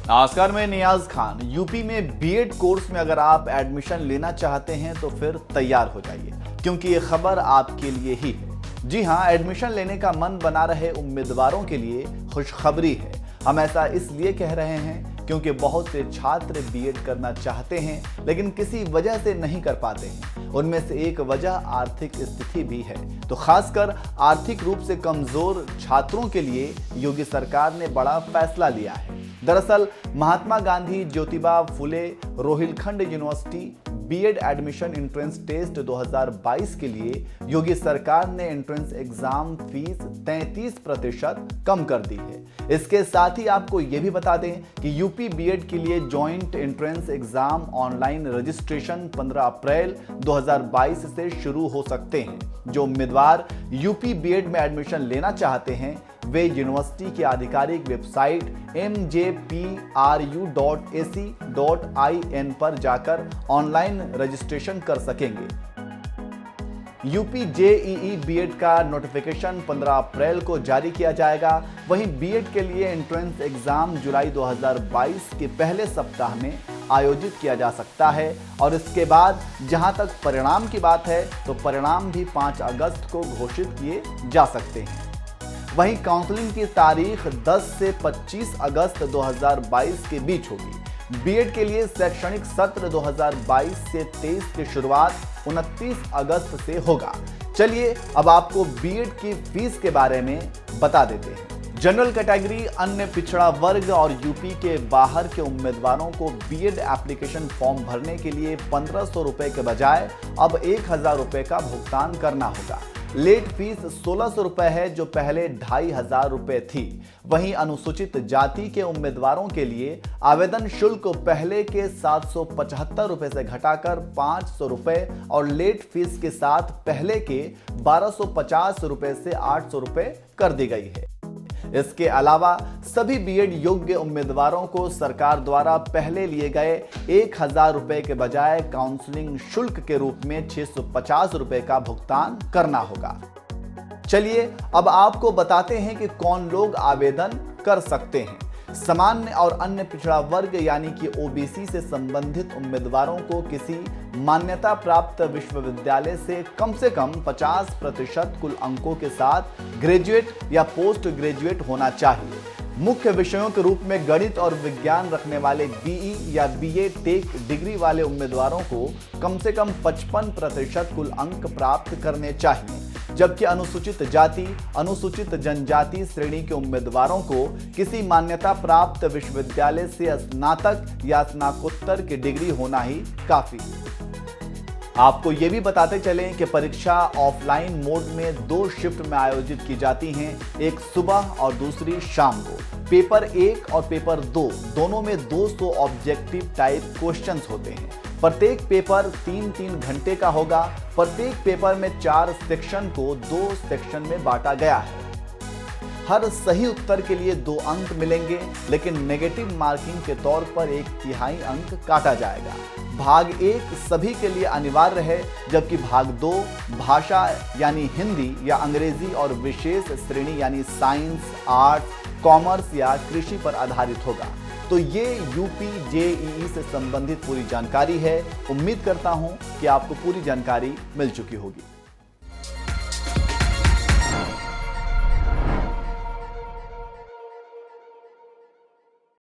नमस्कार, मैं नियाज खान। यूपी में बीएड कोर्स में अगर आप एडमिशन लेना चाहते हैं तो फिर तैयार हो जाइए, क्योंकि ये खबर आपके लिए ही है। जी हां, एडमिशन लेने का मन बना रहे उम्मीदवारों के लिए खुशखबरी है। हम ऐसा इसलिए कह रहे हैं क्योंकि बहुत से छात्र बीएड करना चाहते हैं लेकिन किसी वजह से नहीं कर पाते हैं। उनमें से एक वजह आर्थिक स्थिति भी है। तो खासकर आर्थिक रूप से कमजोर छात्रों के लिए योगी सरकार ने बड़ा फैसला लिया है। दरअसल Mahatma Gandhi Jyotiba Phule Rohilkhand university BEd admission entrance test 2022 के लिए योगी सरकार ने एंट्रेंस एग्जाम फीस 33% कम कर दी है। इसके साथ ही आपको ये भी बता दें कि यूपी बीएड के लिए joint entrance exam online registration 15 अप्रैल 2022 से शुरू हो सकते हैं। जो उम्मीदवार यूपी बीएड में एडमिशन लेना चाहते हैं वे यूनिवर्सिटी की आधिकारिक वेबसाइट mjpru.ac.in पर जाकर ऑनलाइन रजिस्ट्रेशन कर सकेंगे। यूपी जेईई बीएड का नोटिफिकेशन 15 अप्रैल को जारी किया जाएगा। वहीं बीएड के लिए एंट्रेंस एग्जाम जुलाई 2022 के पहले सप्ताह में आयोजित किया जा सकता है और इसके बाद जहां तक परिणाम की बात है तो परिणाम भी 5 अगस्त को घोषित किए जा सकते हैं। वहीं काउंसलिंग की तारीख 10 से 25 अगस्त 2022 के बीच होगी। बीएड के लिए शैक्षणिक सत्र 2022 से 23 की शुरुआत 29 अगस्त से होगा। चलिए अब आपको बीएड की फीस के बारे में बता देते हैं। जनरल कैटेगरी, अन्य पिछड़ा वर्ग और यूपी के बाहर के उम्मीदवारों को बीएड एप्लीकेशन फॉर्म भरने के लिए 1500 रुपए के बजाय अब 1000 रुपए का भुगतान करना होगा। लेट फीस 1600 रुपए है, जो पहले 2500 रुपए थी। वहीं अनुसूचित जाति के उम्मीदवारों के लिए आवेदन शुल्क पहले के 775 रुपए से घटाकर 500 रुपए और लेट फीस के साथ पहले के 1250 रुपए से 800 रुपए कर दी गई है। इसके अलावा सभी बीएड योग्य उम्मीदवारों को सरकार द्वारा पहले लिए गए 1000 रुपए के बजाय काउंसलिंग शुल्क के रूप में 650 रुपए का भुगतान करना होगा। चलिए अब आपको बताते हैं कि कौन लोग आवेदन कर सकते हैं। सामान्य और अन्य पिछड़ा वर्ग यानी कि ओबीसी से संबंधित उम्मीदवारों को किसी मान्यता प्राप्त विश्वविद्यालय से कम 50% कुल अंकों के साथ ग्रेजुएट या पोस्ट ग्रेजुएट होना चाहिए। मुख्य विषयों के रूप में गणित और विज्ञान रखने वाले बीई या बीए टेक डिग्री वाले उम्मीदवारों को कम से कम 55% कुल अंक प्राप्त करने चाहिए, जबकि अनुसूचित जाति, अनुसूचित जनजाति श्रेणी के उम्मीदवारों को किसी मान्यता प्राप्त विश्वविद्यालय से स्नातक या स्नातकोत्तर की डिग्री होना ही काफी है। आपको ये भी बताते चलें कि परीक्षा ऑफलाइन मोड में 2 शिफ्ट में आयोजित की जाती हैं, एक सुबह और दूसरी शाम को। पेपर 1 और पेपर 2 दोनों में 200 ऑब्जेक्टिव टाइप क्वेश्चंस होते हैं। प्रत्येक पेपर 3-3 घंटे का होगा। प्रत्येक पेपर में 4 सेक्शन को 2 सेक्शन में बांटा गया है। हर सही उत्तर के लिए 2 अंक मिलेंगे, लेकिन नेगेटिव मार्किंग के तौर पर 1/3 अंक काटा जाएगा। भाग 1 सभी के लिए अनिवार्य है, जबकि भाग 2 भाषा यानी हिंदी या अंग्रेजी और विशेष श्रेणी यानी साइंस, आर्ट्स, कॉमर्स या कृषि पर आधारित होगा। तो ये यूपी जेईई से संबंधित पूरी जानकारी है। उम्मीद करता हूं कि आपको पूरी जानकारी मिल चुकी होगी।